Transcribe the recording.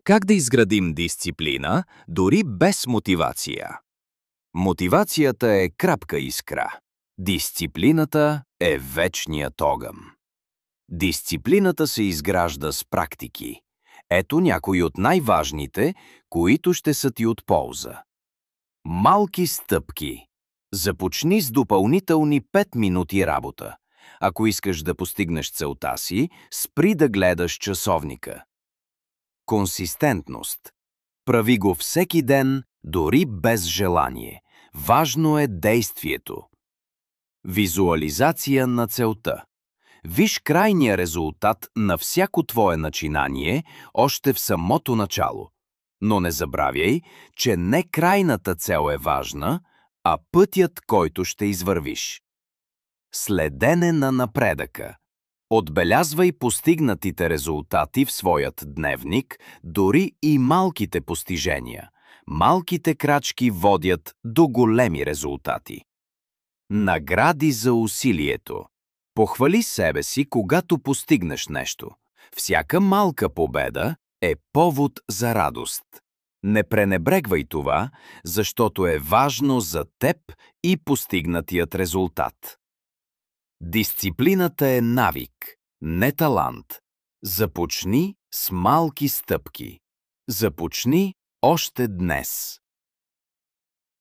Как да изградим дисциплина, дори без мотивация? Мотивацията е крапка искра. Дисциплината е вечният огън. Дисциплината се изгражда с практики. Ето някои от най-важните, които ще са ти от полза. Малки стъпки. Започни с допълнителни 5 минути работа. Ако искаш да постигнеш целта си, спри да гледаш часовника. Консистентност. Прави го всеки ден, дори без желание. Важно е действието. Визуализация на целта. Виж крайния резултат на всяко твое начинание още в самото начало. Но не забравяй, че не крайната цел е важна, а пътят, който ще извървиш. Следене на напредъка. Отбелязвай постигнатите резултати в своят дневник, дори и малките постижения. Малките крачки водят до големи резултати. Награди за усилието. Похвали себе си, когато постигнеш нещо. Всяка малка победа е повод за радост. Не пренебрегвай това, защото е важно за теб и постигнатият резултат. Дисциплината е навик, не талант. Започни с малки стъпки. Започни още днес.